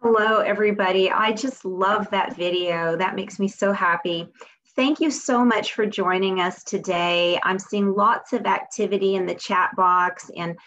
Hello, everybody. I just love that video. That makes me so happy. Thank you so much for joining us today. I'm seeing lots of activity in the chat box and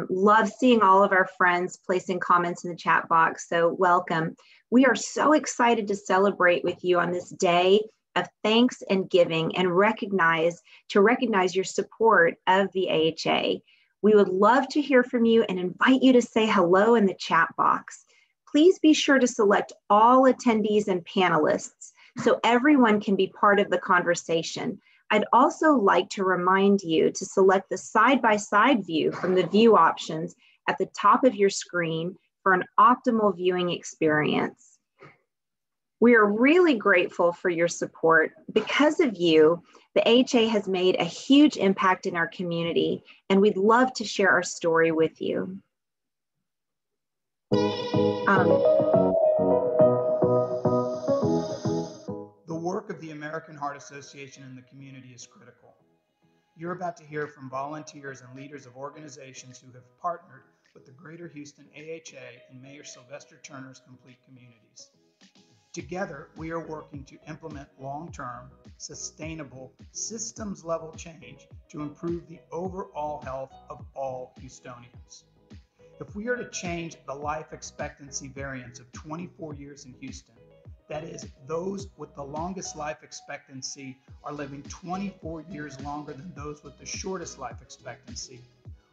love seeing all of our friends placing comments in the chat box. So welcome. We are so excited to celebrate with you on this day of thanks and giving and recognize your support of the AHA. We would love to hear from you and invite you to say hello in the chat box. Please be sure to select all attendees and panelists so everyone can be part of the conversation. I'd also like to remind you to select the side-by-side view from the view options at the top of your screen for an optimal viewing experience. We are really grateful for your support. Because of you, the AHA has made a huge impact in our community, and we'd love to share our story with you. The work of the American Heart Association in the community is critical. You're about to hear from volunteers and leaders of organizations who have partnered with the Greater Houston AHA and Mayor Sylvester Turner's Complete Communities. Together, we are working to implement long-term, sustainable, systems-level change to improve the overall health of all Houstonians. If we are to change the life expectancy variance of 24 years in Houston, that is, those with the longest life expectancy are living 24 years longer than those with the shortest life expectancy,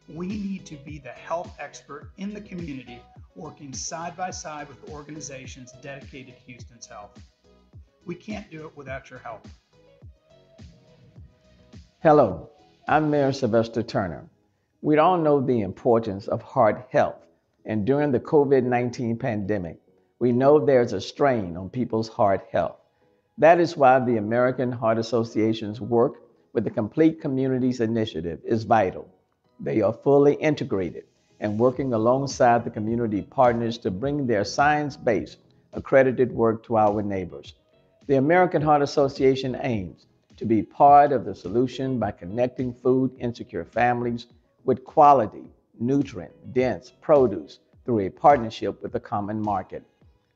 we need to be the health expert in the community, working side by side with organizations dedicated to Houston's health. We can't do it without your help. Hello, I'm Mayor Sylvester Turner. We all know the importance of heart health, and during the COVID-19 pandemic, we know there's a strain on people's heart health. That is why the American Heart Association's work with the Complete Communities Initiative is vital. They are fully integrated and working alongside the community partners to bring their science-based, accredited work to our neighbors. The American Heart Association aims to be part of the solution by connecting food-insecure families with quality, nutrient-dense produce through a partnership with the Common Market.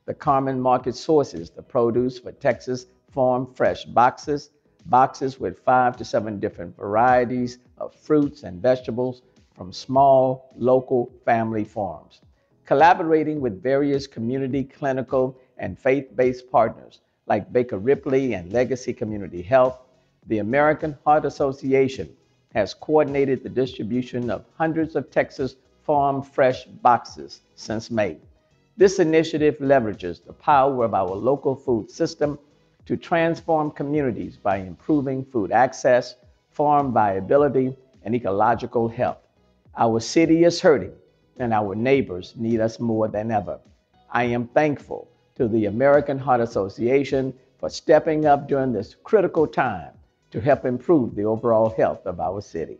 The Common Market sources the produce for Texas Farm Fresh boxes with 5 to 7 different varieties of fruits and vegetables from small, local family farms. Collaborating with various community, clinical, and faith-based partners like Baker Ripley and Legacy Community Health, the American Heart Association has coordinated the distribution of hundreds of Texas Farm Fresh boxes since May. This initiative leverages the power of our local food system to transform communities by improving food access, farm viability, and ecological health. Our city is hurting, and our neighbors need us more than ever. I am thankful to the American Heart Association for stepping up during this critical time to help improve the overall health of our city.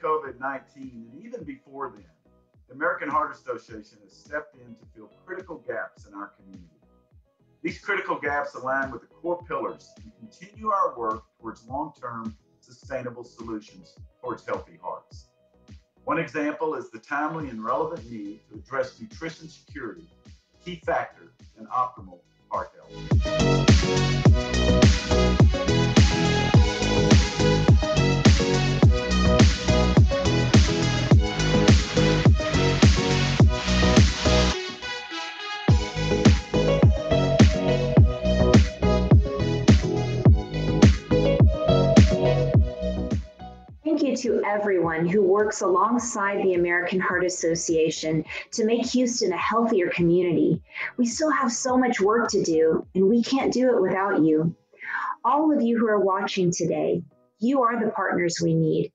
COVID-19, and even before then, the American Heart Association has stepped in to fill critical gaps in our community. These critical gaps align with the core pillars and continue our work towards long-term sustainable solutions towards healthy hearts. One example is the timely and relevant need to address nutrition security, a key factor in optimal heart health. Thank you to everyone who works alongside the American Heart Association to make Houston a healthier community. We still have so much work to do, and we can't do it without you. All of you who are watching today, you are the partners we need.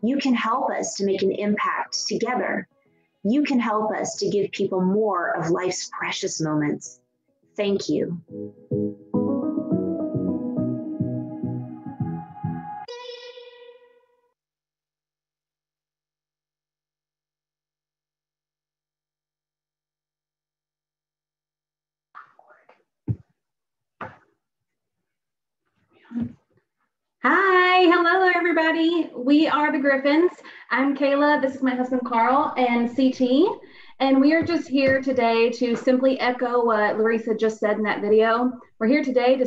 You can help us to make an impact together. You can help us to give people more of life's precious moments. Thank you. Hi, hello everybody. We are the Griffins. I'm Kayla, this is my husband Carl, and CT. And we are just here today to simply echo what Larissa just said in that video. We're here today to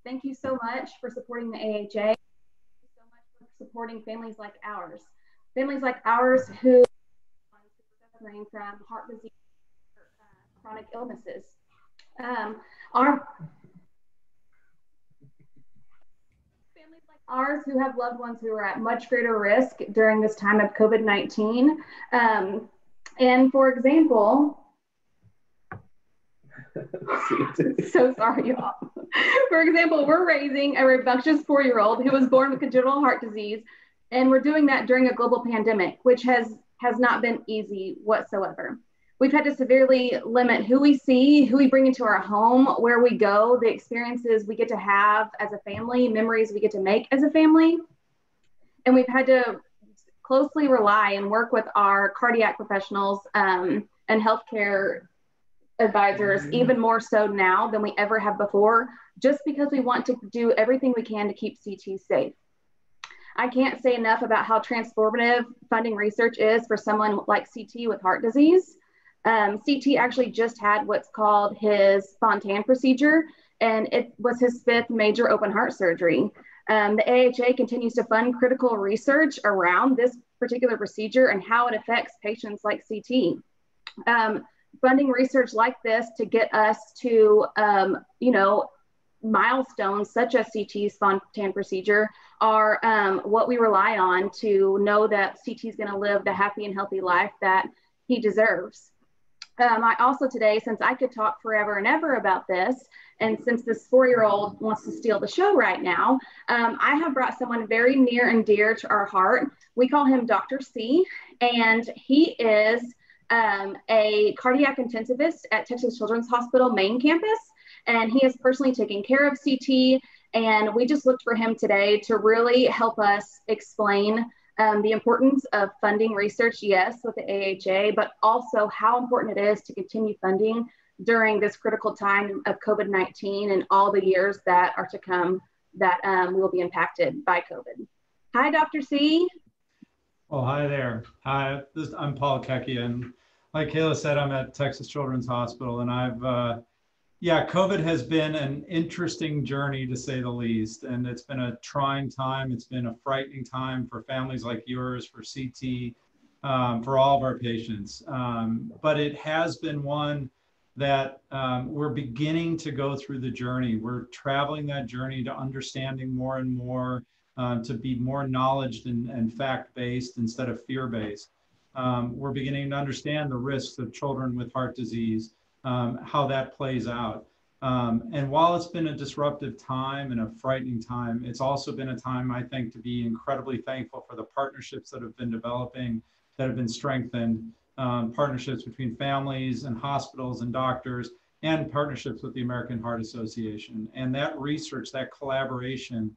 thank you so much for supporting the AHA. Thank you so much for supporting families like ours. Families like ours who are suffering from heart disease or chronic illnesses. Our families like ours who have loved ones who are at much greater risk during this time of COVID-19. And for example, so sorry, y'all. For example, we're raising a rambunctious 4-year-old who was born with congenital heart disease, and we're doing that during a global pandemic, which has not been easy whatsoever. We've had to severely limit who we see, who we bring into our home, where we go, the experiences we get to have as a family, memories we get to make as a family. And we've had to closely rely and work with our cardiac professionals and healthcare advisors, even more so now than we ever have before, just because we want to do everything we can to keep CT safe. I can't say enough about how transformative funding research is for someone like CT with heart disease. CT actually just had what's called his Fontan procedure, and it was his 5th major open heart surgery. The AHA continues to fund critical research around this particular procedure and how it affects patients like CT. Funding research like this to get us to, milestones such as CT's Fontan procedure are what we rely on to know that CT is going to live the happy and healthy life that he deserves. I also today, since I could talk forever and ever about this, and since this 4-year-old wants to steal the show right now, I have brought someone very near and dear to our heart. We call him Dr. C, and he is a cardiac intensivist at Texas Children's Hospital main campus, and he is personally taking care of CT, and we just looked for him today to really help us explain the importance of funding research, yes, with the AHA, but also how important it is to continue funding during this critical time of COVID-19 and all the years that are to come that will be impacted by COVID. Hi, Dr. C. Well, hi there. Hi, I'm Paul Kecke, and like Kayla said, I'm at Texas Children's Hospital, and COVID has been an interesting journey to say the least, and it's been a trying time. It's been a frightening time for families like yours, for CT, for all of our patients. But it has been one that we're beginning to go through the journey. We're traveling that journey to understanding more and more, to be more knowledge and fact-based instead of fear-based. We're beginning to understand the risks of children with heart disease, how that plays out. And while it's been a disruptive time and a frightening time, it's also been a time, I think, to be incredibly thankful for the partnerships that have been developing, that have been strengthened, partnerships between families and hospitals and doctors, and partnerships with the American Heart Association. And that research, that collaboration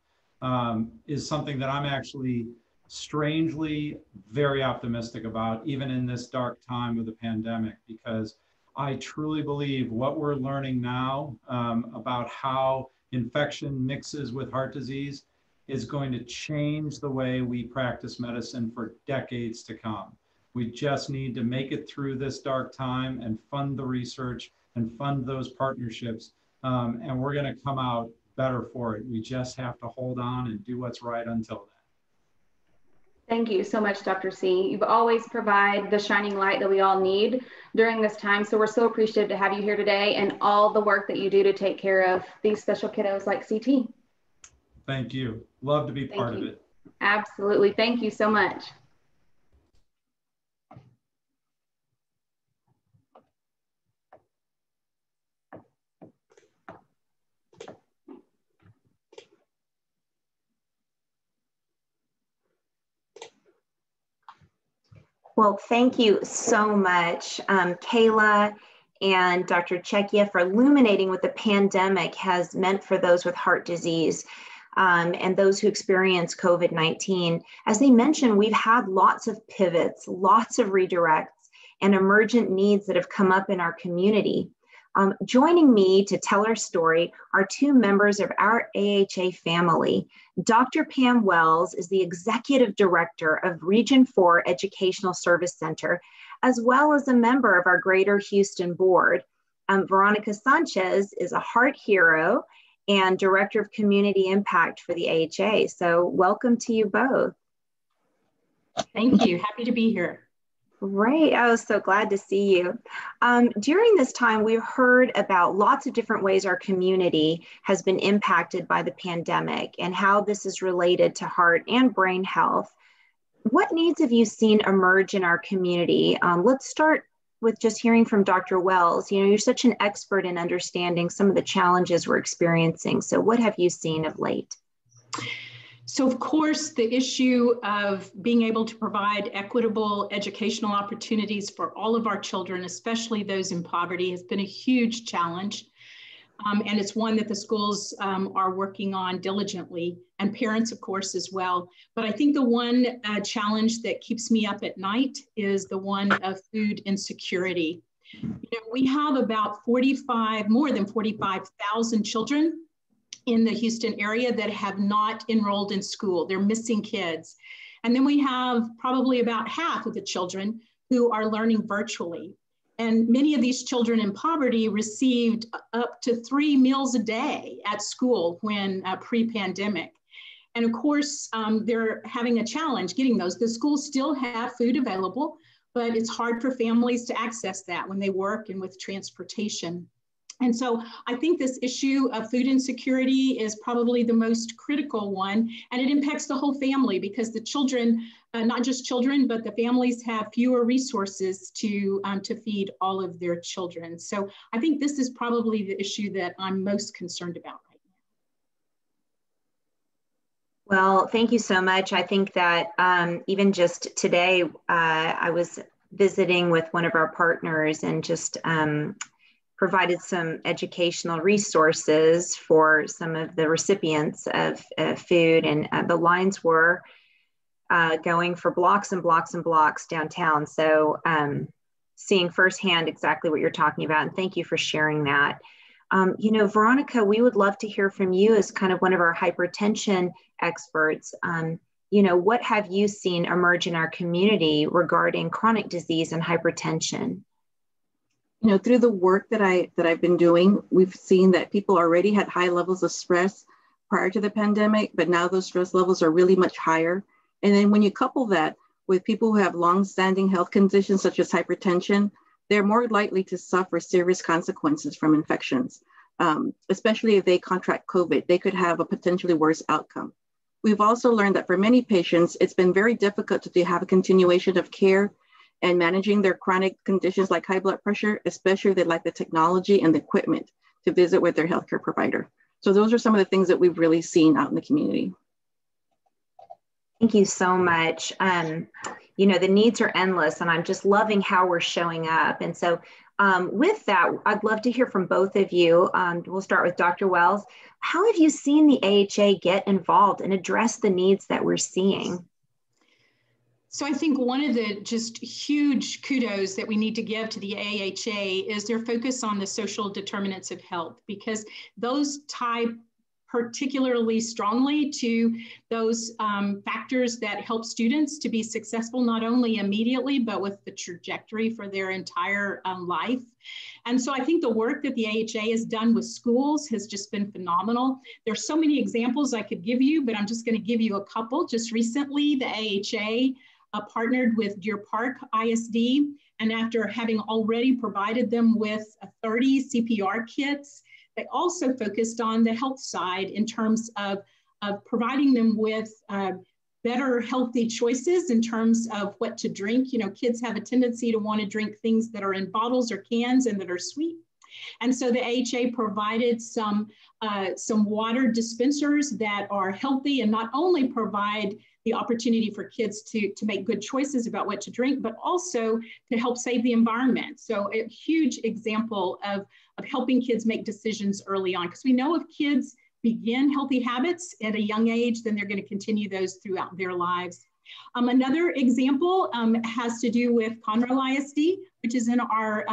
is something that I'm actually strangely very optimistic about, even in this dark time of the pandemic, because I truly believe what we're learning now about how infection mixes with heart disease is going to change the way we practice medicine for decades to come. We just need to make it through this dark time and fund the research and fund those partnerships, and we're going to come out better for it. We just have to hold on and do what's right until then. Thank you so much, Dr. C. You've always provided the shining light that we all need during this time. So we're so appreciative to have you here today and all the work that you do to take care of these special kiddos like CT. Thank you. Love to be part of it. Absolutely. Thank you so much. Well, thank you so much, Kayla and Dr. Checchia for illuminating what the pandemic has meant for those with heart disease and those who experience COVID-19. As they mentioned, we've had lots of pivots, lots of redirects, and emergent needs that have come up in our community. Joining me to tell our story are two members of our AHA family. Dr. Pam Wells is the Executive Director of Region 4 Educational Service Center, as well as a member of our Greater Houston Board. Veronica Sanchez is a heart hero and Director of Community Impact for the AHA. So welcome to you both. Thank you, happy to be here. Great, I was so glad to see you. During this time, we heard about lots of different ways our community has been impacted by the pandemic and how this is related to heart and brain health. What needs have you seen emerge in our community? Let's start with just hearing from Dr. Wells. You know, you're such an expert in understanding some of the challenges we're experiencing. So what have you seen of late? So of course, the issue of being able to provide equitable educational opportunities for all of our children, especially those in poverty, has been a huge challenge. And it's one that the schools are working on diligently, and parents, of course, as well. But I think the one challenge that keeps me up at night is the one of food insecurity. You know, we have about more than 45,000 children in the Houston area that have not enrolled in school. They're missing kids. And then we have probably about half of the children who are learning virtually. And many of these children in poverty received up to 3 meals a day at school when pre-pandemic. And of course, they're having a challenge getting those. The schools still have food available, but it's hard for families to access that when they work and with transportation. And so I think this issue of food insecurity is probably the most critical one, and it impacts the whole family because the children, not just children, but the families have fewer resources to feed all of their children. So I think this is probably the issue that I'm most concerned about right now. Well, thank you so much. I think that even just today, I was visiting with one of our partners and just provided some educational resources for some of the recipients of food, and the lines were going for blocks and blocks and blocks downtown. So seeing firsthand exactly what you're talking about, and thank you for sharing that. You know, Veronica, we would love to hear from you as kind of one of our hypertension experts. You know, what have you seen emerge in our community regarding chronic disease and hypertension? You know, through the work that I've been doing, we've seen that people already had high levels of stress prior to the pandemic, but now those stress levels are really much higher. And then when you couple that with people who have long-standing health conditions such as hypertension, they're more likely to suffer serious consequences from infections, especially if they contract COVID. They could have a potentially worse outcome. We've also learned that for many patients, it's been very difficult to have a continuation of care and managing their chronic conditions like high blood pressure, especially if they lack the technology and the equipment to visit with their healthcare provider. So those are some of the things that we've really seen out in the community. Thank you so much. You know, the needs are endless, and I'm just loving how we're showing up. And so with that, I'd love to hear from both of you. We'll start with Dr. Wells. How have you seen the AHA get involved and address the needs that we're seeing? So I think one of the just huge kudos that we need to give to the AHA is their focus on the social determinants of health, because those tie particularly strongly to those factors that help students to be successful, not only immediately, but with the trajectory for their entire life. And so I think the work that the AHA has done with schools has just been phenomenal. There's so many examples I could give you, but I'm just going to give you a couple. Just recently, the AHA partnered with Deer Park ISD, and after having already provided them with 30 CPR kits, they also focused on the health side in terms of providing them with better healthy choices in terms of what to drink. You know, kids have a tendency to want to drink things that are in bottles or cans and that are sweet. And so the AHA provided some water dispensers that are healthy and not only provide the opportunity for kids to make good choices about what to drink, but also to help save the environment. So a huge example of helping kids make decisions early on, because we know if kids begin healthy habits at a young age, then they're going to continue those throughout their lives. Another example has to do with Conroe ISD, which is in our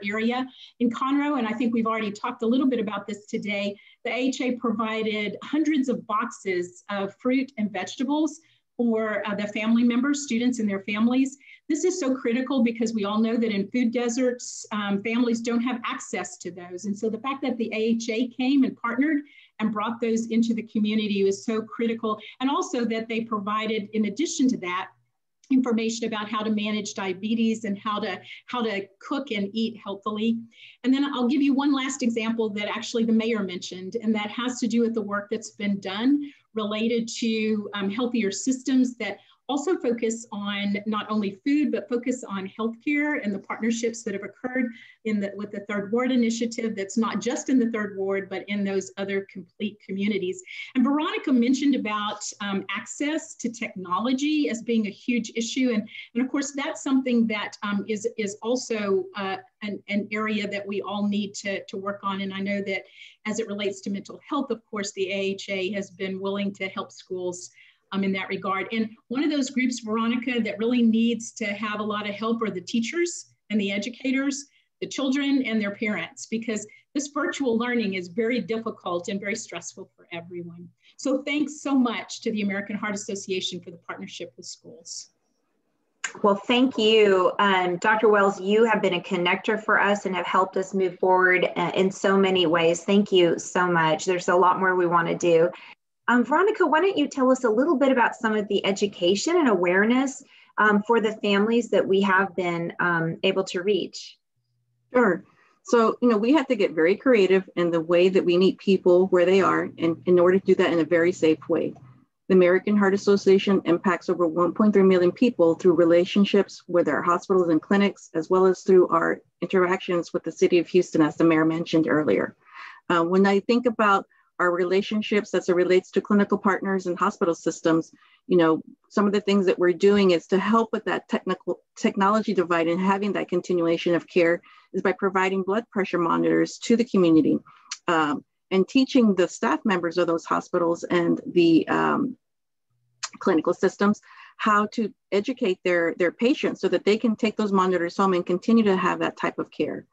area. In Conroe, and I think we've already talked a little bit about this today, the AHA provided hundreds of boxes of fruit and vegetables for the family members, students and their families. This is so critical because we all know that in food deserts, families don't have access to those. And so the fact that the AHA came and partnered and brought those into the community was so critical. And also that they provided, in addition to that, information about how to manage diabetes and how to cook and eat healthily. And then I'll give you one last example that actually the mayor mentioned, and that has to do with the work that's been done related to healthier systems that also focus on not only food, but focus on healthcare and the partnerships that have occurred with the Third Ward Initiative that's not just in the Third Ward, but in those other complete communities. And Veronica mentioned about access to technology as being a huge issue. And of course, that's something that is also an area that we all need to work on. And I know that as it relates to mental health, of course, the AHA has been willing to help schools in that regard. And one of those groups, Veronica, that really needs to have a lot of help are the teachers and the educators, the children and their parents, because this virtual learning is very difficult and very stressful for everyone. So thanks so much to the American Heart Association for the partnership with schools. Well, thank you. Dr. Wells, you have been a connector for us and have helped us move forward in so many ways. Thank you so much. There's a lot more we want to do. Veronica, why don't you tell us a little bit about some of the education and awareness for the families that we have been able to reach? Sure. So, we have to get very creative in the way that we meet people where they are, and in order to do that in a very safe way. The American Heart Association impacts over 1.3 million people through relationships with our hospitals and clinics, as well as through our interactions with the city of Houston, as the mayor mentioned earlier. When I think about our relationships as it relates to clinical partners and hospital systems, some of the things that we're doing is to help with that technology divide and having that continuation of care is by providing blood pressure monitors to the community and teaching the staff members of those hospitals and the clinical systems how to educate their patients so that they can take those monitors home and continue to have that type of care.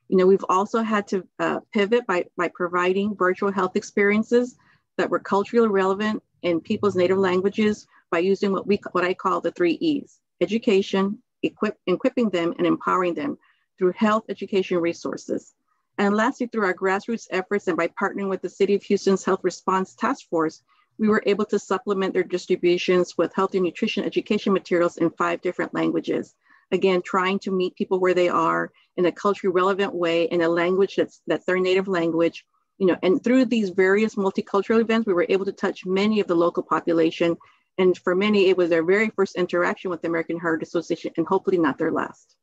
We've also had to pivot by providing virtual health experiences that were culturally relevant in people's native languages by using what I call the 3 E's: education, equipping them, and empowering them through health education resources. And lastly, through our grassroots efforts and by partnering with the City of Houston's Health Response Task Force, we were able to supplement their distributions with health and nutrition education materials in 5 different languages. Again, trying to meet people where they are in a culturally relevant way, in a language that's their native language, and through these various multicultural events, we were able to touch many of the local population. And for many, it was their very first interaction with the American Heart Association, and hopefully not their last.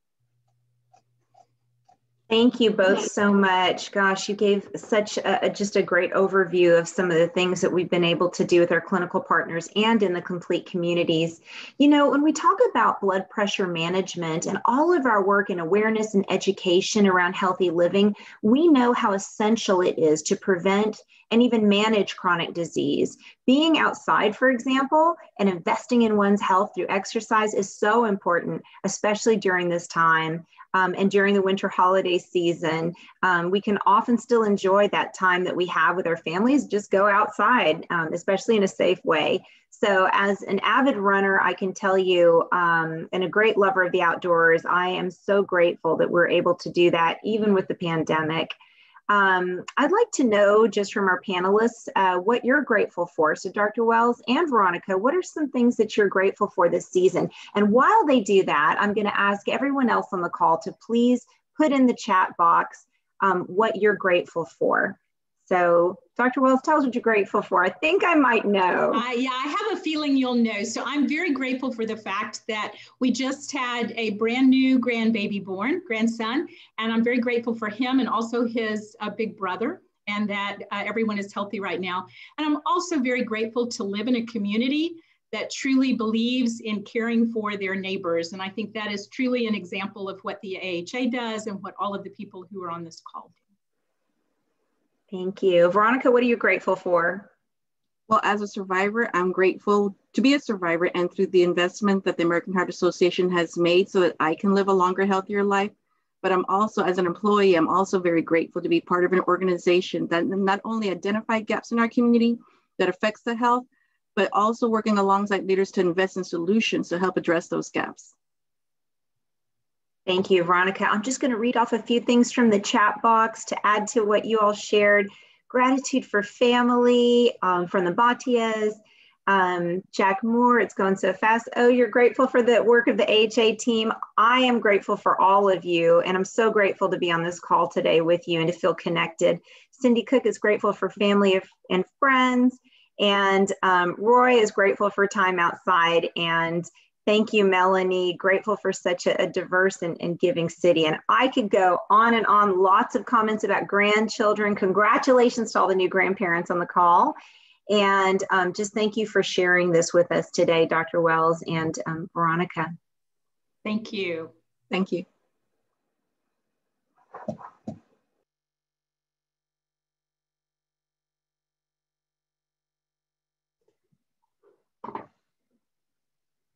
Thank you both so much. Gosh, you gave such just a great overview of some of the things that we've been able to do with our clinical partners and in the complete communities. When we talk about blood pressure management and all of our work in awareness and education around healthy living, we know how essential it is to prevent and even manage chronic disease. Being outside, for example, and investing in one's health through exercise is so important, especially during this time. And during the winter holiday season, we can often still enjoy that time that we have with our families, just go outside, especially in a safe way. So as an avid runner, I can tell you, and a great lover of the outdoors, I am so grateful that we're able to do that, even with the pandemic. I'd like to know just from our panelists what you're grateful for. So Dr. Wells and Veronica, what are some things that you're grateful for this season? And while they do that, I'm going to ask everyone else on the call to please put in the chat box what you're grateful for. So Dr. Wells, tell us what you're grateful for. I think I might know. Yeah, I have a feeling you'll know. So I'm very grateful for the fact that we just had a brand new grandson, and I'm very grateful for him and also his big brother, and that everyone is healthy right now. And I'm also very grateful to live in a community that truly believes in caring for their neighbors. And I think that is truly an example of what the AHA does and what all of the people who are on this call do. Thank you. Veronica, what are you grateful for? Well, as a survivor, I'm grateful to be a survivor and through the investment that the American Heart Association has made so that I can live a longer, healthier life. But I'm also, as an employee, I'm also very grateful to be part of an organization that not only identified gaps in our community that affects the health, but also working alongside leaders to invest in solutions to help address those gaps. Thank you, Veronica. I'm just going to read off a few things from the chat box to add to what you all shared. Gratitude for family from the Batias. Jack Moore, it's going so fast. Oh, you're grateful for the work of the AHA team. I am grateful for all of you, and I'm so grateful to be on this call today with you and to feel connected. Cindy Cook is grateful for family and friends, and Roy is grateful for time outside. And thank you, Melanie, grateful for such a diverse and giving city. And I could go on and on, lots of comments about grandchildren. Congratulations to all the new grandparents on the call. And just thank you for sharing this with us today, Dr. Wells and Veronica. Thank you. Thank you.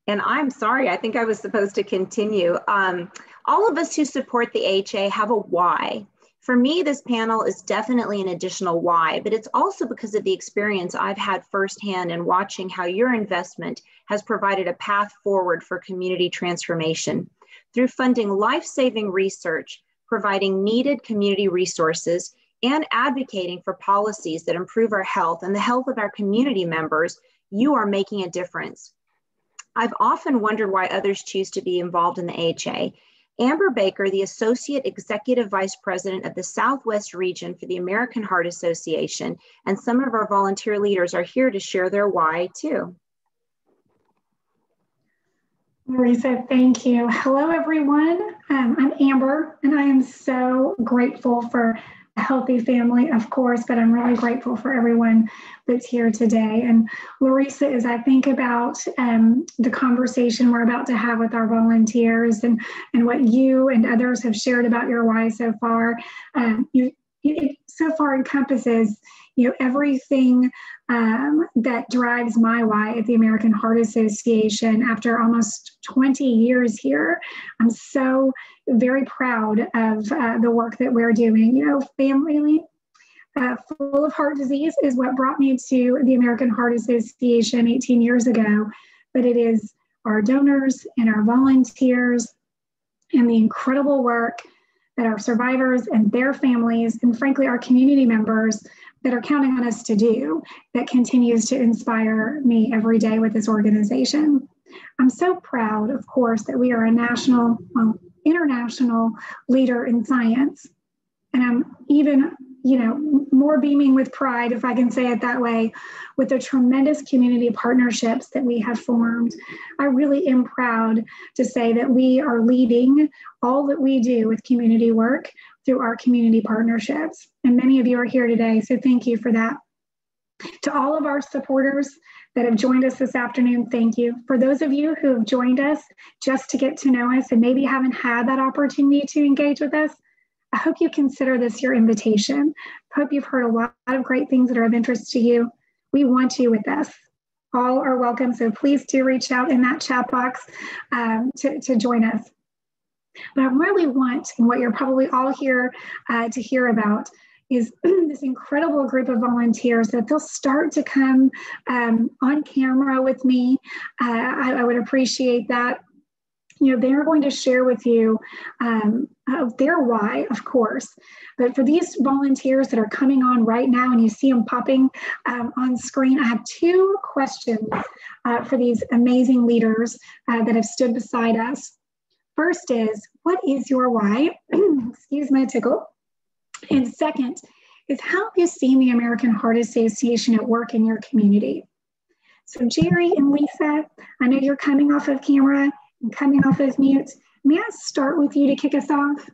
And I'm sorry, I think I was supposed to continue. All of us who support the AHA have a why. For me, this panel is definitely an additional why, but it's also because of the experience I've had firsthand in watching how your investment has provided a path forward for community transformation. Through funding life-saving research, providing needed community resources, and advocating for policies that improve our health and the health of our community members, you are making a difference. I've often wondered why others choose to be involved in the AHA. Amber Baker, the Associate Executive Vice President of the Southwest region for the American Heart Association, and some of our volunteer leaders are here to share their why too. Marisa, thank you. Hello, everyone. I'm Amber, and I am so grateful for a healthy family, of course, but I'm really grateful for everyone that's here today. And Larissa, as I think about the conversation we're about to have with our volunteers and what you and others have shared about your why so far, it so far encompasses everything that drives my why at the American Heart Association after almost 20 years here. I'm so very proud of the work that we're doing. Family full of heart disease is what brought me to the American Heart Association 18 years ago, but it is our donors and our volunteers and the incredible work that our survivors and their families, and frankly, our community members that are counting on us to do that continues to inspire me every day with this organization. I'm so proud, of course, that we are a national, international leader in science. And I'm even, more beaming with pride, if I can say it that way, with the tremendous community partnerships that we have formed. I really am proud to say that we are leading all that we do with community work through our community partnerships. And many of you are here today, so thank you for that. To all of our supporters that have joined us this afternoon, thank you. For those of you who have joined us just to get to know us and maybe haven't had that opportunity to engage with us, I hope you consider this your invitation. I hope you've heard a lot of great things that are of interest to you. We want you with us. All are welcome, so please do reach out in that chat box to join us. But I really want, and what you're probably all here to hear about, is this incredible group of volunteers that they'll start to come on camera with me. I would appreciate that. They're going to share with you their why, of course. But for these volunteers that are coming on right now, and you see them popping on screen, I have two questions for these amazing leaders that have stood beside us. First is, what is your why? Excuse my tickle. And second is, how have you seen the American Heart Association at work in your community? So Jerry and Lisa, I know you're coming off of camera and coming off of mute. May I start with you to kick us off?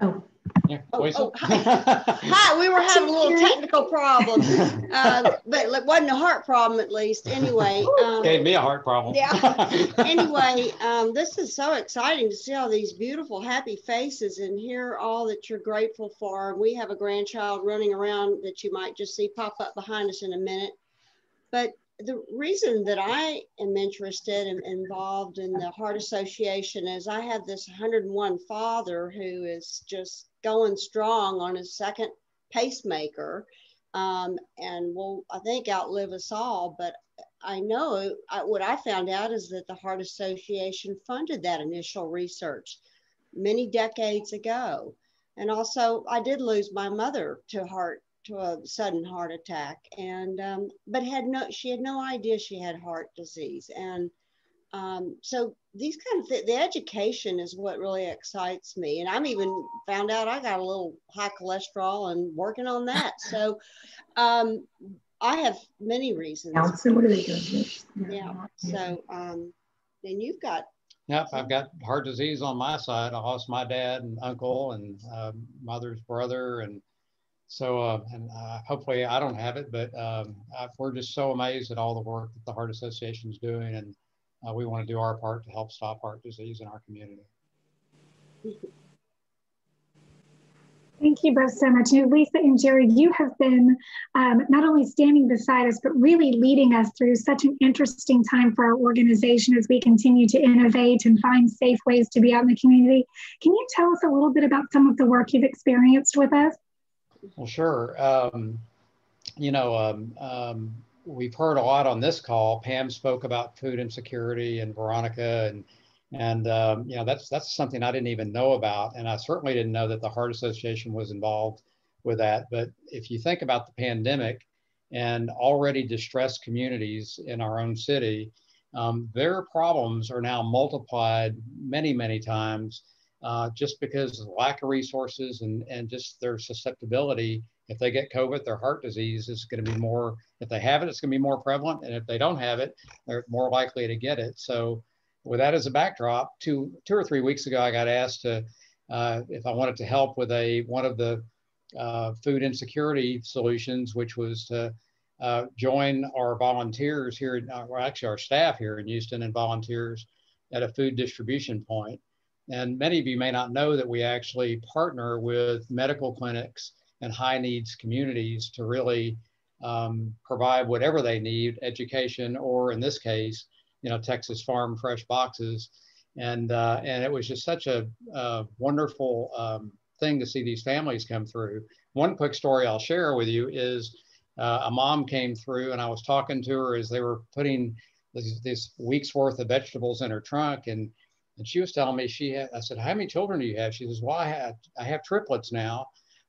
Oh, Yeah, hi, we were having a little technical problem, but it wasn't a heart problem at least. Anyway, gave me a heart problem. Yeah. Anyway, this is so exciting to see all these beautiful, happy faces and hear all that you're grateful for. We have a grandchild running around that you might just see pop up behind us in a minute. But the reason that I am interested and involved in the Heart Association is I have this 101 father who is just going strong on his second pacemaker, and will, I think, outlive us all. But I know what I found out is that the Heart Association funded that initial research many decades ago. And also I did lose my mother to a sudden heart attack, and but she had no idea she had heart disease. And so these kind of the education is what really excites me. And I'm even found out I got a little high cholesterol and working on that. So I have many reasons. So what are they doing? Yeah. So and you've got. Yep, I've got heart disease on my side. I lost my dad and uncle and mother's brother, and so hopefully I don't have it. But we're just so amazed at all the work that the Heart Association is doing, and we want to do our part to help stop heart disease in our community. Thank you both so much. Lisa and Jerry, you have been not only standing beside us, but really leading us through such an interesting time for our organization as we continue to innovate and find safe ways to be out in the community. Can you tell us a little bit about some of the work you've experienced with us? Well, sure. We've heard a lot on this call. Pam spoke about food insecurity, and Veronica, and that's something I didn't even know about, and I certainly didn't know that the Heart Association was involved with that. But if you think about the pandemic and already distressed communities in our own city, their problems are now multiplied many, many times just because of the lack of resources and just their susceptibility. If they get COVID, their heart disease is going to be more, if they have it, it's going to be more prevalent. And if they don't have it, they're more likely to get it. So with that as a backdrop, two or 3 weeks ago, I got asked to, if I wanted to help with one of the food insecurity solutions, which was to join our volunteers here, or actually our staff here in Houston and volunteers at a food distribution point. And many of you may not know that we actually partner with medical clinics and high needs communities to really provide whatever they need, education, or in this case, Texas Farm Fresh boxes. And it was just such a wonderful thing to see these families come through. One quick story I'll share with you is a mom came through, and I was talking to her as they were putting this week's worth of vegetables in her trunk. And she was telling me I said, how many children do you have? She says, well, I have triplets now,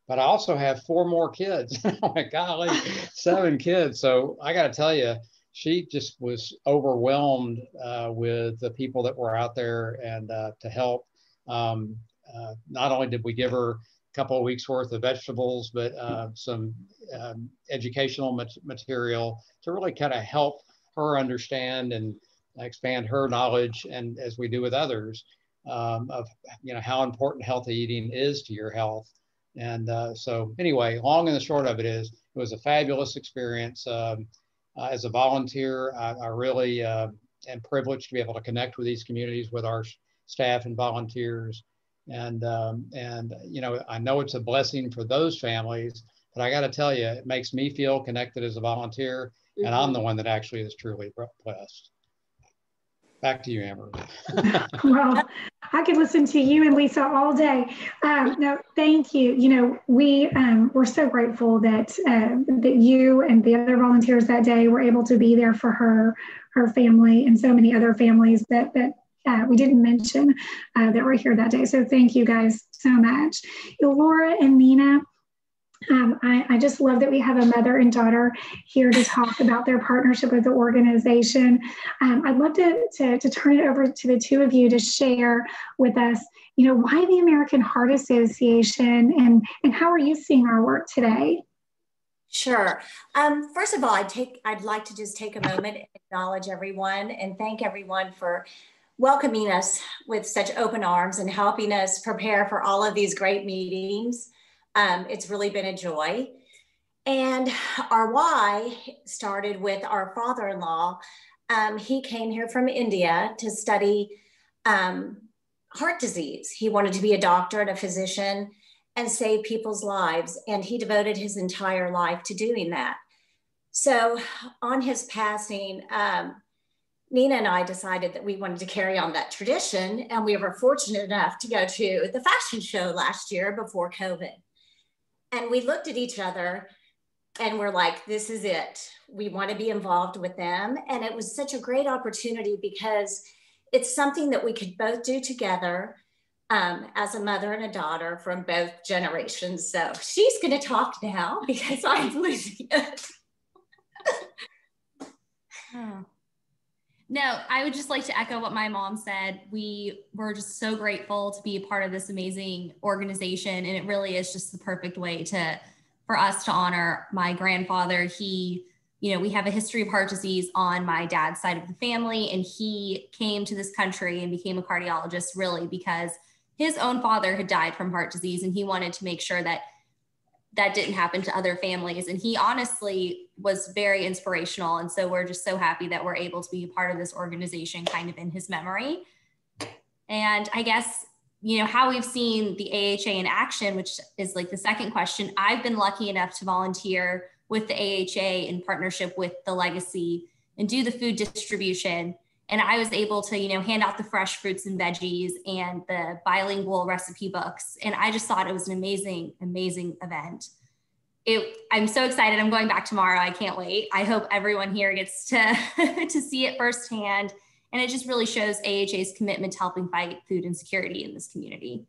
but I also have 4 more kids. Oh my golly, 7 kids. So I got to tell you, she just was overwhelmed with the people that were out there and to help. Not only did we give her a couple of weeks worth of vegetables, but some educational material to really kind of help her understand and expand her knowledge, and as we do with others, of how important healthy eating is to your health. And so anyway, long and the short of it is, it was a fabulous experience. As a volunteer, I really am privileged to be able to connect with these communities with our staff and volunteers. And I know it's a blessing for those families, but I got to tell you, it makes me feel connected as a volunteer, and I'm the one that actually is truly blessed. Back to you, Amber. Well, I could listen to you and Lisa all day. No, thank you. We're so grateful that you and the other volunteers that day were able to be there for her family and so many other families that we didn't mention that were here that day. So thank you guys so much. Laura and Nina, I just love that we have a mother and daughter here to talk about their partnership with the organization. I'd love to turn it over to the two of you to share with us, why the American Heart Association and how are you seeing our work today? Sure. First of all, I'd like to just take a moment and acknowledge everyone and thank everyone for welcoming us with such open arms and helping us prepare for all of these great meetings. It's really been a joy. And our why started with our father-in-law. He came here from India to study heart disease. He wanted to be a doctor and a physician and save people's lives. And he devoted his entire life to doing that. So on his passing, Nina and I decided that we wanted to carry on that tradition. And we were fortunate enough to go to the fashion show last year before COVID. And we looked at each other and we're like, this is it. We want to be involved with them. And it was such a great opportunity because it's something that we could both do together as a mother and a daughter from both generations. So she's going to talk now because I'm losing it. Oh. No, I would just like to echo what my mom said. We were just so grateful to be a part of this amazing organization. And it really is just the perfect way for us to honor my grandfather. He, we have a history of heart disease on my dad's side of the family. And he came to this country and became a cardiologist really because his own father had died from heart disease. And he wanted to make sure that that didn't happen to other families. And he honestly was very inspirational. And so we're just so happy that we're able to be a part of this organization kind of in his memory. And I guess, how we've seen the AHA in action, which is like the second question, I've been lucky enough to volunteer with the AHA in partnership with the Legacy and do the food distribution. And I was able to, hand out the fresh fruits and veggies and the bilingual recipe books. And I just thought it was an amazing, amazing event. I'm so excited. I'm going back tomorrow. I can't wait. I hope everyone here gets to, to see it firsthand. And it just really shows AHA's commitment to helping fight food insecurity in this community.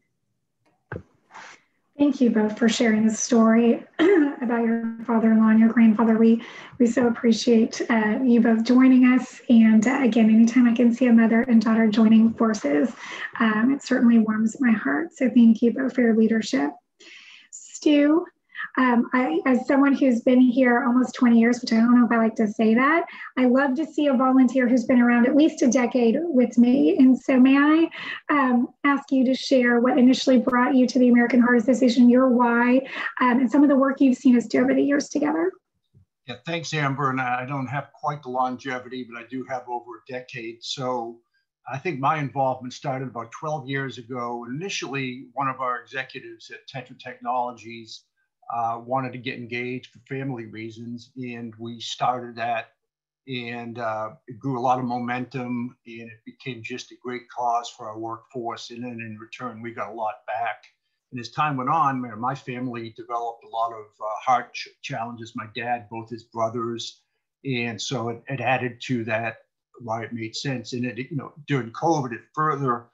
Thank you both for sharing the story about your father-in-law and your grandfather. We so appreciate you both joining us. And again, anytime I can see a mother and daughter joining forces, it certainly warms my heart. So thank you both for your leadership. Stu, as someone who's been here almost 20 years, which I don't know if I like to say that, I love to see a volunteer who's been around at least a decade with me. And so may I ask you to share what initially brought you to the American Heart Association, your why, and some of the work you've seen us do over the years together? Yeah, thanks, Amber. And I don't have quite the longevity, but I do have over a decade. So I think my involvement started about 12 years ago. Initially, one of our executives at Tetra Technologies wanted to get engaged for family reasons, and we started that, and it grew a lot of momentum, and it became just a great cause for our workforce, and then in return we got a lot back. And as time went on, my family developed a lot of heart challenges. My dad, both his brothers, and so it added to that why it made sense. And it, during COVID, it further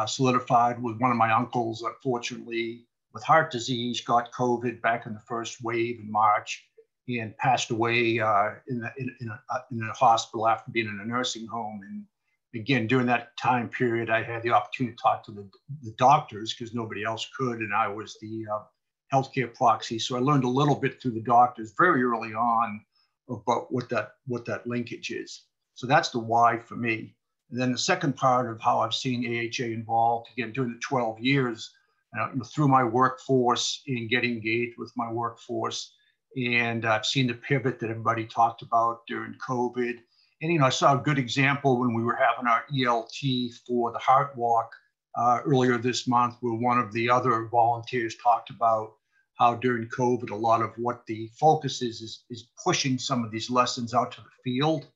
solidified with one of my uncles, unfortunately, with heart disease, got COVID back in the first wave in March and passed away in a hospital after being in a nursing home. And again, during that time period, I had the opportunity to talk to the doctors because nobody else could, and I was the healthcare proxy. So I learned a little bit through the doctors very early on about what that linkage is. So that's the why for me. And then the second part of how I've seen AHA involved, again, during the 12 years, through my workforce and getting engaged with my workforce. And I've seen the pivot that everybody talked about during COVID. And, I saw a good example when we were having our ELT for the Heart Walk earlier this month, where one of the other volunteers talked about how during COVID, a lot of what the focus is pushing some of these lessons out to the field,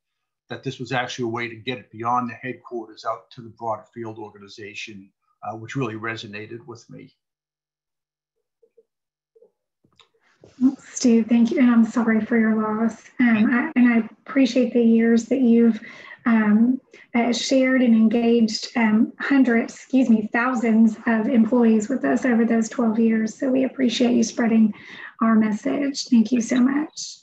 that this was actually a way to get it beyond the headquarters out to the broader field organization, which really resonated with me. Stu, thank you. And I'm sorry for your loss. And I appreciate the years that you've shared and engaged thousands of employees with us over those 12 years. So we appreciate you spreading our message. Thank you so much.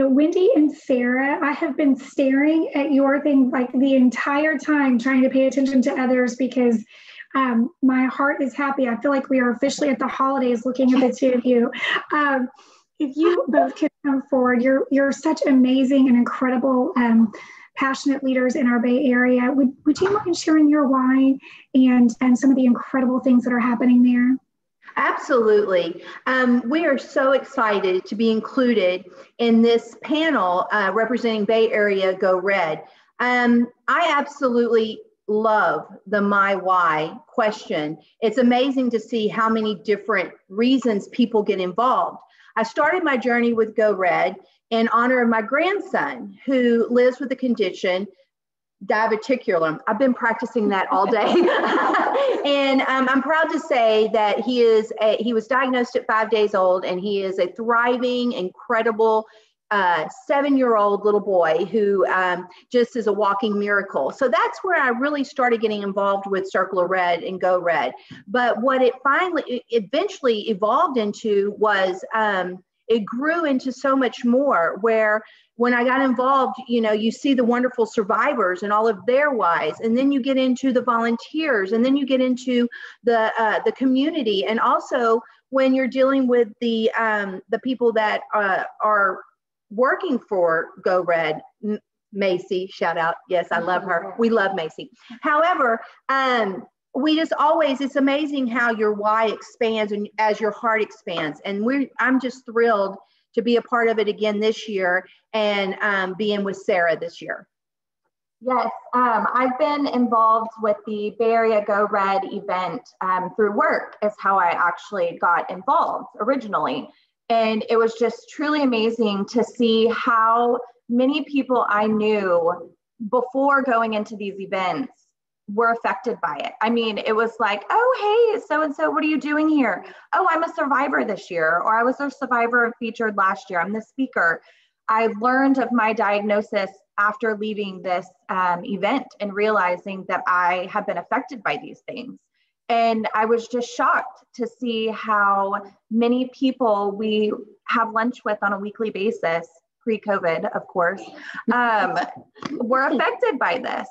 Wendy and Sarah, I have been staring at your thing like the entire time, trying to pay attention to others because my heart is happy. I feel like we are officially at the holidays looking at the two of you. If you both could come forward, you're such amazing and incredible passionate leaders in our Bay Area. Would you mind sharing your why and some of the incredible things that are happening there? Absolutely. We are so excited to be included in this panel representing Bay Area Go Red. I absolutely love the my why question. It's amazing to see how many different reasons people get involved. I started my journey with Go Red in honor of my grandson who lives with a condition, diverticulum. I've been practicing that all day. And I'm proud to say that he was diagnosed at 5 days old, and he is a thriving, incredible 7-year-old little boy who just is a walking miracle. So that's where I really started getting involved with Circle of Red and Go Red. But what it eventually evolved into was it grew into so much more, where when I got involved, you see the wonderful survivors and all of their whys, and then you get into the volunteers, and then you get into the community, and also when you're dealing with the people that are working for Go Red. Macy, shout out. Yes, I love her. We love Macy. However, we just always, it's amazing how your why expands and as your heart expands. And I'm just thrilled to be a part of it again this year and being with Sarah this year. Yes, I've been involved with the Bay Area Go Red event through work is how I actually got involved originally. And it was just truly amazing to see how many people I knew before going into these events were affected by it. I mean, it was like, oh, hey, so-and-so, what are you doing here? Oh, I'm a survivor this year, or I was a survivor featured last year. I'm the speaker. I learned of my diagnosis after leaving this event and realizing that I have been affected by these things. And I was just shocked to see how many people we have lunch with on a weekly basis, pre-COVID, of course, were affected by this,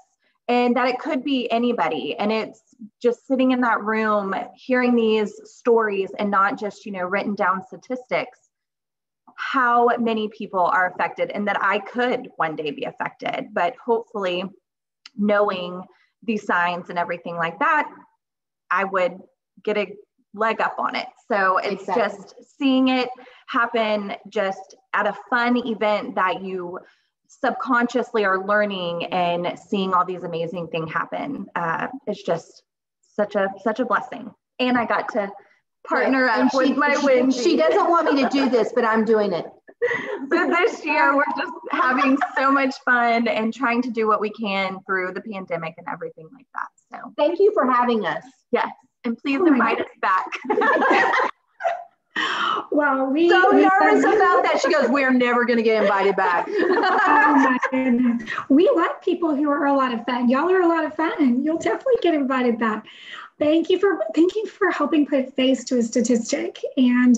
and that it could be anybody. And it's just sitting in that room, hearing these stories and not just, written down statistics, how many people are affected, and that I could one day be affected. But hopefully, knowing these signs and everything like that, I would get a leg up on it. So it's just seeing it happen just at a fun event that you subconsciously are learning and seeing all these amazing things happen. It's just such a blessing. And I got to partner up with my Wendy. She doesn't want me to do this, but I'm doing it. So this year we're just having so much fun and trying to do what we can through the pandemic and everything like that. So thank you for having us. Yes, and please invite us back. Well, so nervous about that. She goes, we're never going to get invited back. Oh my goodness. We like people who are a lot of fun. Y'all are a lot of fun. You'll definitely get invited back. Thank you for helping put face to a statistic, and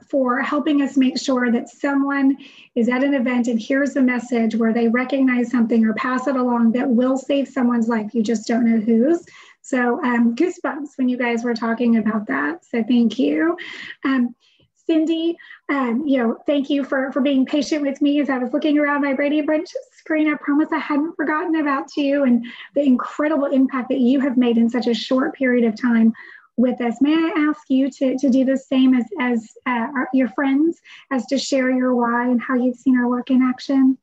for helping us make sure that someone is at an event and hears a message where they recognize something or pass it along that will save someone's life. You just don't know whose. So goosebumps when you guys were talking about that. So thank you. Cindy, thank you for being patient with me as I was looking around my Brady Bunch screen. I promise I hadn't forgotten about you and the incredible impact that you have made in such a short period of time with us. May I ask you to do the same as your friends, as to share your why and how you've seen our work in action?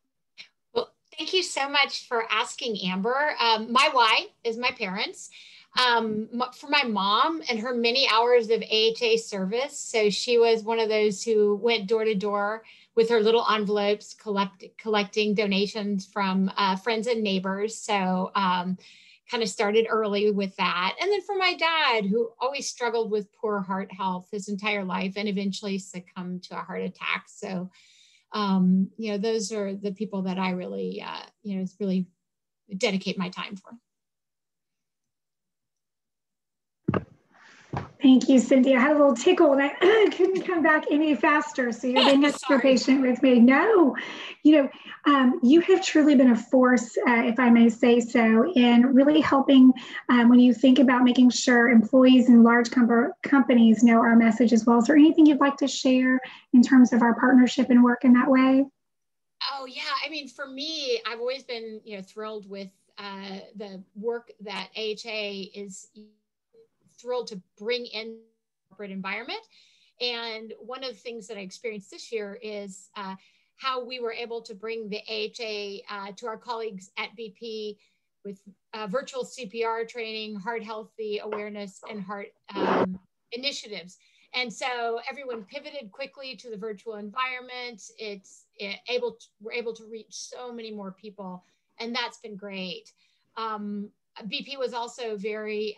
Well, thank you so much for asking, Amber. My why is my parents. For my mom and her many hours of AHA service. So she was one of those who went door to door with her little envelopes, collecting donations from friends and neighbors. So kind of started early with that. And then for my dad, who always struggled with poor heart health his entire life and eventually succumbed to a heart attack. So, those are the people that I really, really dedicate my time for. Thank you, Cindy. I had a little tickle and I couldn't come back any faster. So you're being extra patient with me. No, you have truly been a force, if I may say so, in really helping when you think about making sure employees in large companies know our message as well. Is there anything you'd like to share in terms of our partnership and work in that way? Oh yeah, I mean, for me, I've always been, thrilled with the work that AHA is thrilled to bring in the corporate environment. And one of the things that I experienced this year is how we were able to bring the AHA to our colleagues at BP with virtual CPR training, heart healthy awareness, and heart initiatives. And so everyone pivoted quickly to the virtual environment. We're able to reach so many more people, and that's been great. BP was also very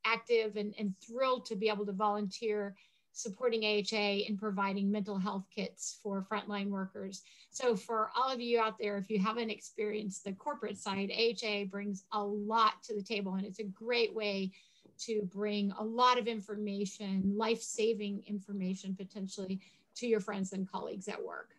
active and thrilled to be able to volunteer supporting AHA in providing mental health kits for frontline workers. So for all of you out there, if you haven't experienced the corporate side, AHA brings a lot to the table, and it's a great way to bring a lot of information, life-saving information potentially, to your friends and colleagues at work.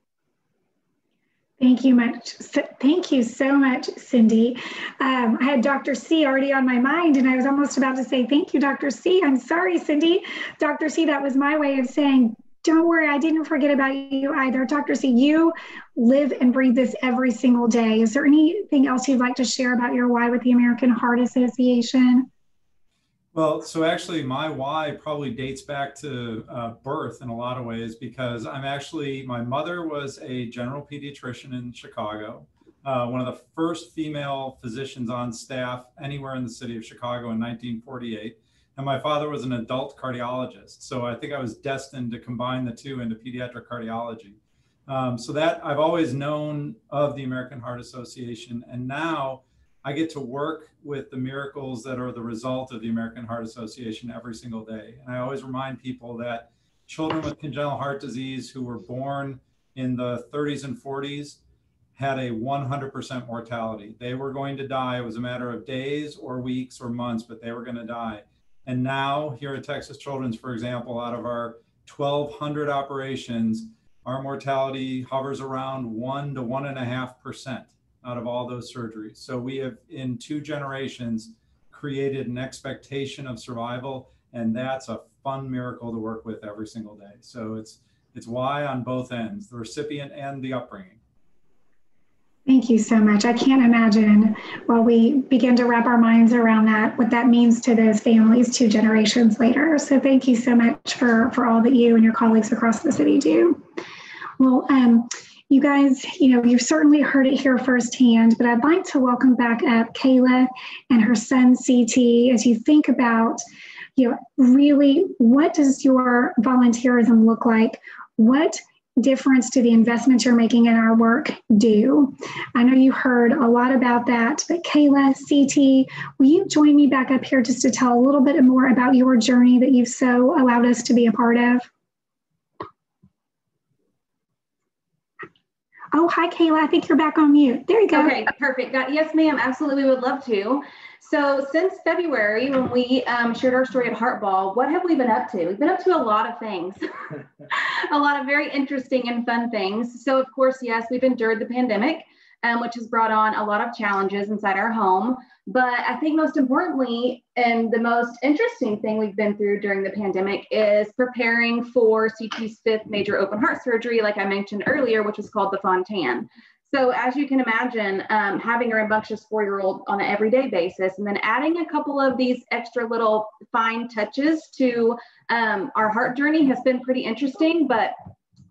Thank you much. Thank you so much, Cindy. I had Dr. C already on my mind, and I was almost about to say, thank you, Dr. C. I'm sorry, Cindy. Dr. C, that was my way of saying, don't worry, I didn't forget about you either. Dr. C, you live and breathe this every single day. Is there anything else you'd like to share about your why with the American Heart Association? Well, so actually my why probably dates back to birth in a lot of ways, because my mother was a general pediatrician in Chicago, one of the first female physicians on staff anywhere in the city of Chicago in 1948. And my father was an adult cardiologist. So I think I was destined to combine the two into pediatric cardiology. So that I've always known of the American Heart Association. And now I get to work with the miracles that are the result of the American Heart Association every single day. And I always remind people that children with congenital heart disease who were born in the 30s and 40s had a 100% mortality. They were going to die. It was a matter of days or weeks or months, but they were going to die. And now here at Texas Children's, for example, out of our 1,200 operations, our mortality hovers around 1 to 1.5%. out of all those surgeries. So we have, in 2 generations, created an expectation of survival, and that's a fun miracle to work with every single day. So it's why on both ends, the recipient and the upbringing. Thank you so much. I can't imagine, while we begin to wrap our minds around that, what that means to those families 2 generations later. So thank you so much for all that you and your colleagues across the city do. Well, you guys, you've certainly heard it here firsthand, but I'd like to welcome back up Kayla and her son, CT, as you think about, really, what does your volunteerism look like? What difference do the investments you're making in our work do? I know you heard a lot about that, but Kayla, CT, will you join me back up here just to tell a little bit more about your journey that you've so allowed us to be a part of? Oh, hi, Kayla. I think you're back on mute. There you go. Okay, perfect. Yes, ma'am. Absolutely. We would love to. So since February, when we shared our story at Heartball, what have we been up to? We've been up to a lot of things, a lot of very interesting and fun things. So, of course, yes, we've endured the pandemic, which has brought on a lot of challenges inside our home. But I think most importantly, and the most interesting thing we've been through during the pandemic is preparing for CT's 5th major open heart surgery, like I mentioned earlier, which was called the Fontan. So as you can imagine, having a rambunctious 4-year-old on an everyday basis, and then adding a couple of these extra little fine touches to our heart journey has been pretty interesting, but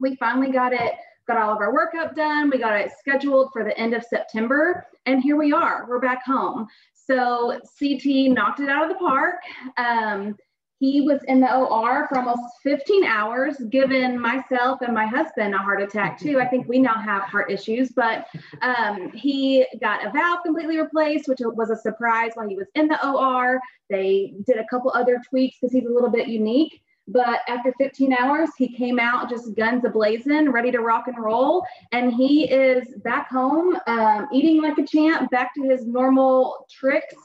we finally got all of our workup done. We got it scheduled for the end of September, and here we are. We're back home. So CT knocked it out of the park. He was in the OR for almost 15 hours, giving myself and my husband a heart attack too. I think we now have heart issues, but he got a valve completely replaced, which was a surprise while he was in the OR. They did a couple other tweaks because he's a little bit unique. But after 15 hours, he came out just guns a-blazing, ready to rock and roll. And he is back home, eating like a champ, back to his normal tricks.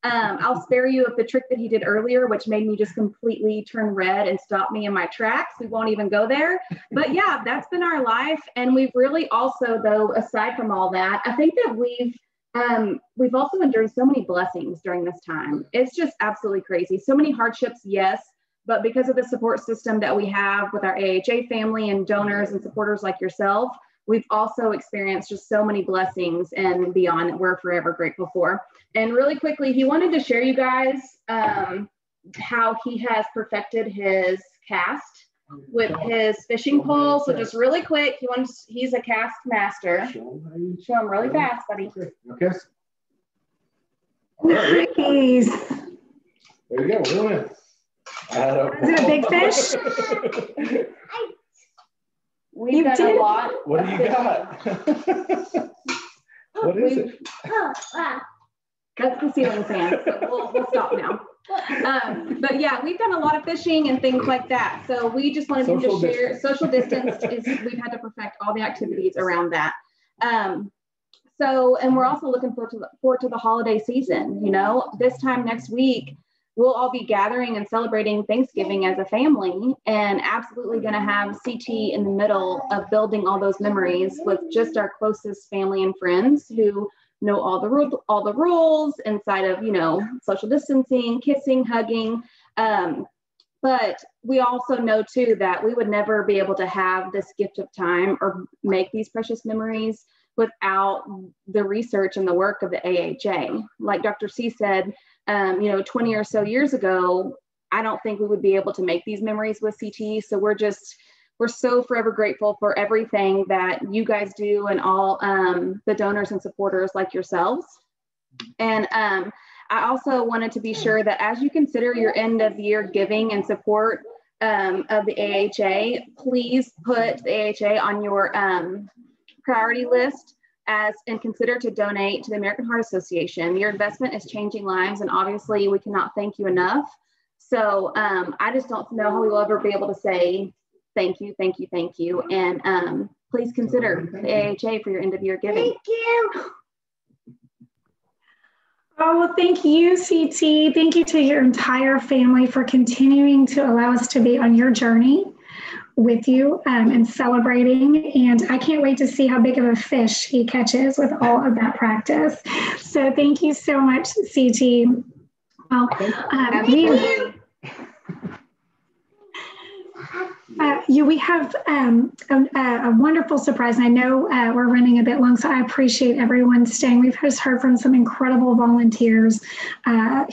I'll spare you of the trick that he did earlier, which made me just completely turn red and stop me in my tracks. We won't even go there. But yeah, that's been our life. And we've really also, though, aside from all that, I think that we've also endured so many blessings during this time. It's just absolutely crazy. So many hardships, yes. But because of the support system that we have with our AHA family and donors and supporters like yourself, we've also experienced just so many blessings and beyond that we're forever grateful for. And really quickly, he wanted to share you guys how he has perfected his cast with his fishing pole. So just really quick, he's a cast master. Show him really fast, buddy. Okay. Nice. There you go. We're doing it. Is it a big fish? We've done a lot. What do you got? What is it? That's the ceiling fan. So we'll stop now. But yeah, we've done a lot of fishing and things like that. So we just wanted him to share. Social distance is, we've had to perfect all the activities around that. And we're also looking forward to the holiday season. You know, this time next week, we'll all be gathering and celebrating Thanksgiving as a family, and absolutely going to have CT in the middle of building all those memories with just our closest family and friends who know all the rules inside of, you know, social distancing, kissing, hugging. But we also know too that we would never be able to have this gift of time or make these precious memories without the research and the work of the AHA. Like Dr. C said, 20 or so years ago, I don't think we would be able to make these memories with CT. So we're so forever grateful for everything that you guys do and all the donors and supporters like yourselves. And I also wanted to be sure that as you consider your end of year giving and support of the AHA, please put the AHA on your priority list and consider to donate to the American Heart Association. Your investment is changing lives, and obviously we cannot thank you enough. So I just don't know how we will ever be able to say thank you, thank you, thank you. And please consider the AHA for your end of year giving. Thank you. Oh, well, thank you, CT. Thank you to your entire family for continuing to allow us to be on your journey with you and celebrating. And I can't wait to see how big of a fish he catches with all of that practice. So thank you so much, CT. Well, we have a wonderful surprise, and I know we're running a bit long, so I appreciate everyone staying. We've just heard from some incredible volunteers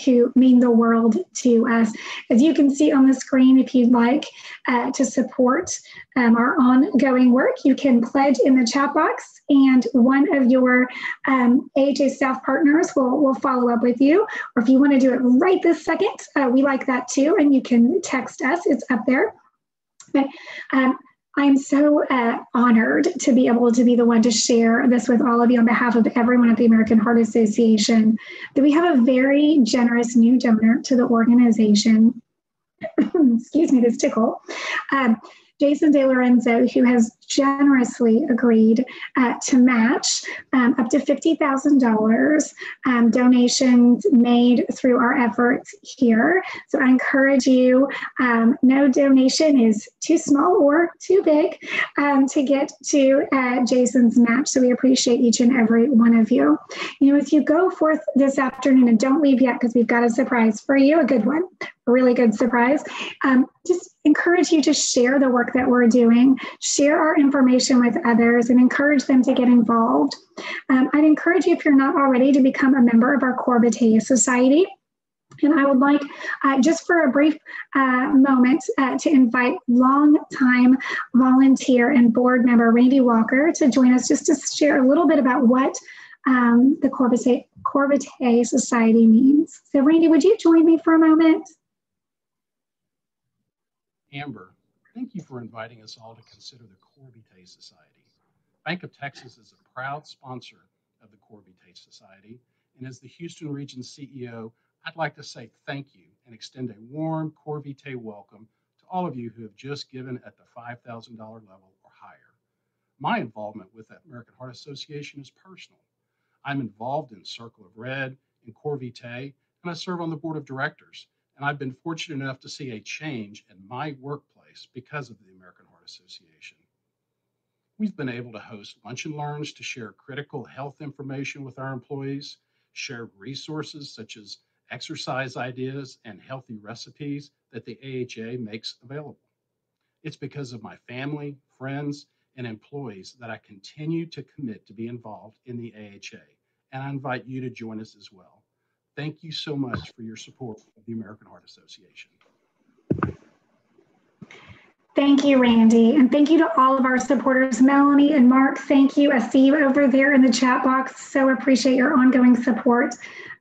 who mean the world to us. As you can see on the screen, if you'd like to support our ongoing work, you can pledge in the chat box, and one of your AHA staff partners will follow up with you. Or if you want to do it right this second, we like that too, and you can text us. It's up there. But I'm so honored to be able to be the one to share this with all of you on behalf of everyone at the American Heart Association, that we have a very generous new donor to the organization. Excuse me, this tickle. Jason DeLorenzo, who has generously agreed to match up to $50,000 donations made through our efforts here. So I encourage you, no donation is too small or too big to get to Jason's match. So we appreciate each and every one of you. You know, as you go forth this afternoon, and don't leave yet because we've got a surprise for you, a good one, a really good surprise. Just encourage you to share the work that we're doing, share our information with others, and encourage them to get involved. I'd encourage you, if you're not already, to become a member of our Core Vitae Society. And I would like, just for a brief moment, to invite longtime volunteer and board member Randy Walker to join us just to share a little bit about what the Core Vitae Society means. So Randy, would you join me for a moment? Amber, thank you for inviting us all to consider the Core Vitae Society. Bank of Texas is a proud sponsor of the Core Vitae Society, and as the Houston Region CEO, I'd like to say thank you and extend a warm Core Vitae welcome to all of you who have just given at the $5,000 level or higher. My involvement with the American Heart Association is personal. I'm involved in Circle of Red and Core Vitae, and I serve on the board of directors. And I've been fortunate enough to see a change in my workplace because of the American Heart Association. We've been able to host lunch and learns to share critical health information with our employees, share resources such as exercise ideas and healthy recipes that the AHA makes available. It's because of my family, friends, and employees that I continue to commit to be involved in the AHA, and I invite you to join us as well. Thank you so much for your support of the American Heart Association. Thank you, Randy. And thank you to all of our supporters. Melanie and Mark, thank you. I see you over there in the chat box. So appreciate your ongoing support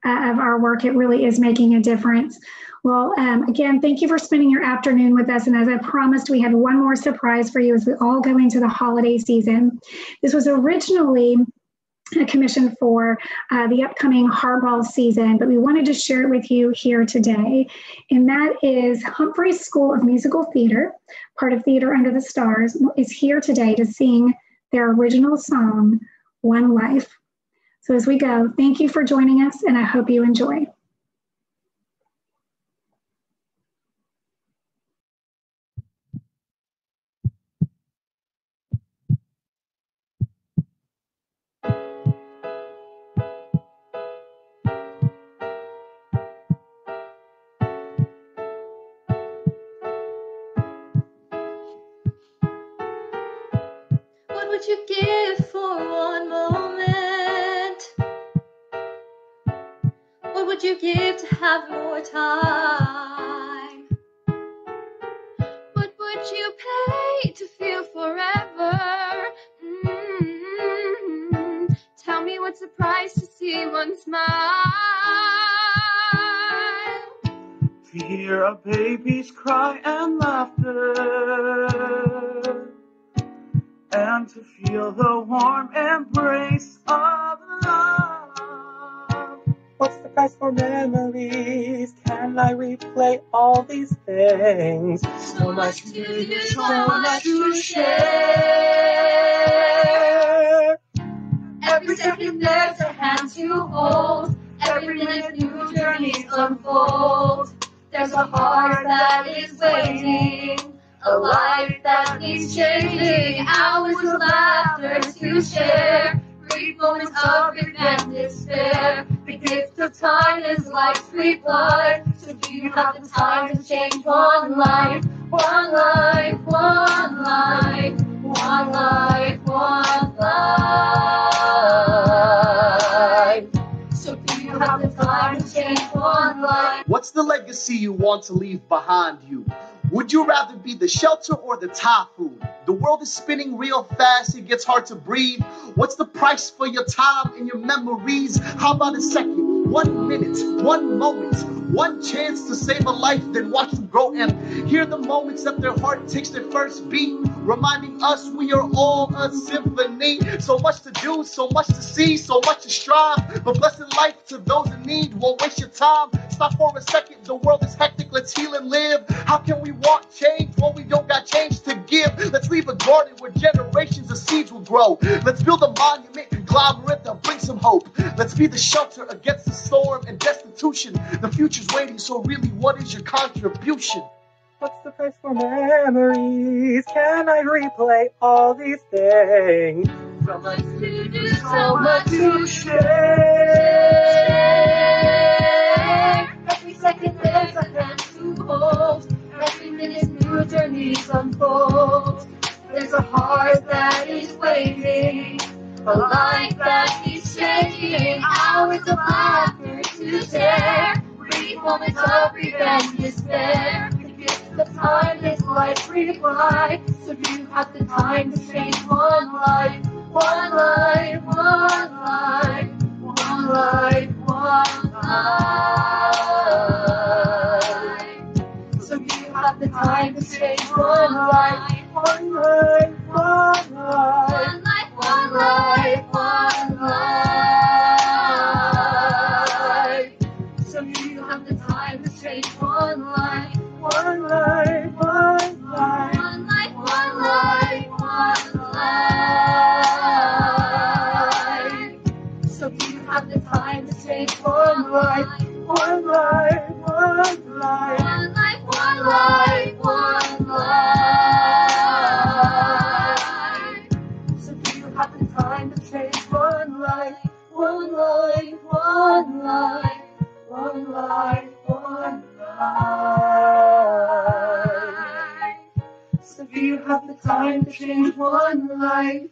of our work. It really is making a difference. Well, again, thank you for spending your afternoon with us. And as I promised, we had one more surprise for you as we all go into the holiday season. This was originally a commission for the upcoming hardball season, but we wanted to share it with you here today. And that is Humphreys School of Musical Theater, part of Theater Under the Stars, is here today to sing their original song, One Life. So as we go, thank you for joining us, and I hope you enjoy. What would you give for one moment? What would you give to have more time? What would you pay to feel forever? Tell me what's the price to see one smile? To hear a baby's cry and laughter, and to feel the warm embrace of love. What's the price for memories? Can I replay all these things? So much to do, so much to share. Every second there's a hand to hold. Every minute new journeys unfold. There's a heart that is waiting, a life that needs changing, hours of laughter to share, brief moments of grief and despair. The gift of time is life's free blood, so do you have the time to change one life? One life, one life, one life, one life. So do you have the time to change one life? What's the legacy you want to leave behind you? Would you rather be the shelter or the typhoon? The world is spinning real fast, it gets hard to breathe. What's the price for your time and your memories? How about a second, 1 minute, one moment, one chance to save a life, then watch them grow and hear the moments that their heart takes their first beat, reminding us we are all a symphony. So much to do, so much to see, so much to strive, but blessed life to those in need. Won't waste your time, stop for a second, the world is hectic, let's heal and live. How can we want change when we don't got change to give? Let's leave a garden where generations of seeds will grow. Let's build a monument, conglomerate that brings some hope. Let's be the shelter against the storm and destitution. The future's waiting, so really what is your contribution? What's the price for memories? Can I replay all these things? So much to do, so much to share. Every second there's a hand to hold. Every minute new journeys unfold. There's a heart that is waiting, a life that needs changing, hours of laughter to share, brief moments of grief and despair. The gift of time is life's reply, so do you have the time to change one life? One life, one life, one life, one life. So do you have the time to change one life? One life, one life, one life, one life. So do you have the time to change one life? One life, one life, one life, one life, one life. So do you have the time to change one life? One life, one life, one life, one life, one life. So do you have the time to Do you have the time to change one life?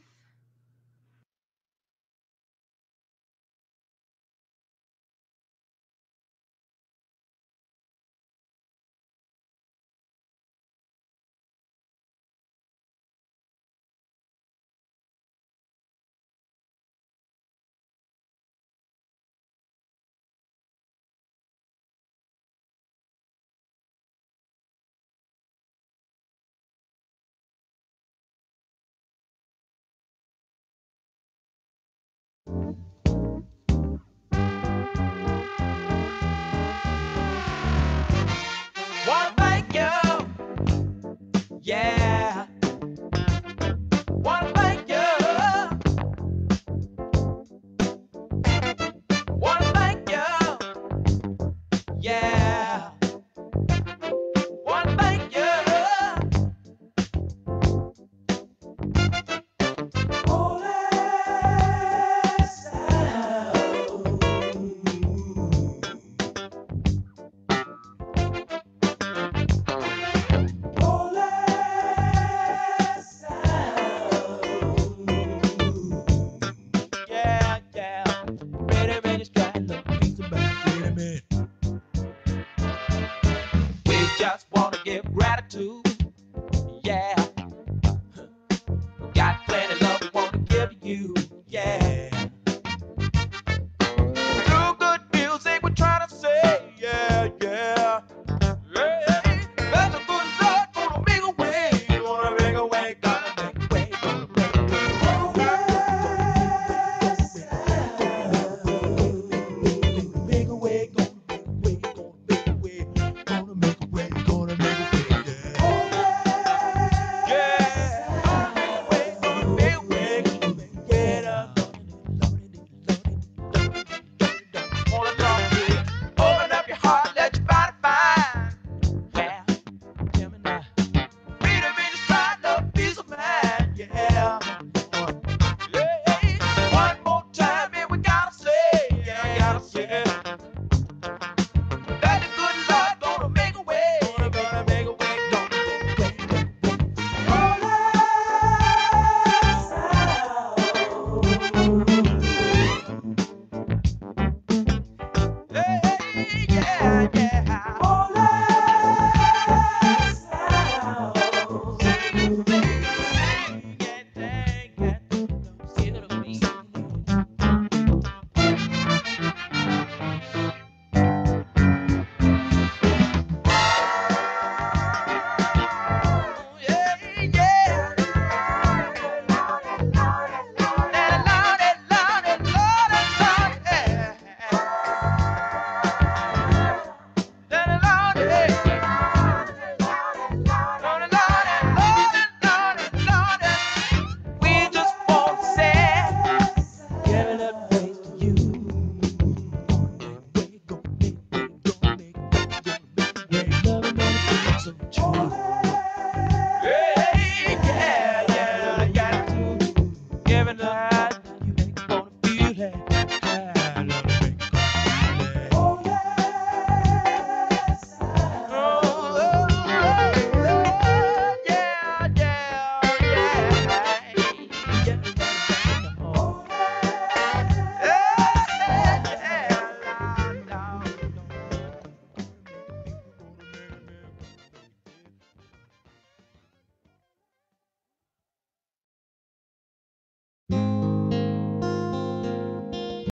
Wanna thank you, yeah. Wanna thank you. Wanna thank you, yeah. Wanna thank you. Yeah, yeah. Ready, ready, strike the piece of baby. We just wanna give gratitude. Yeah. We got plenty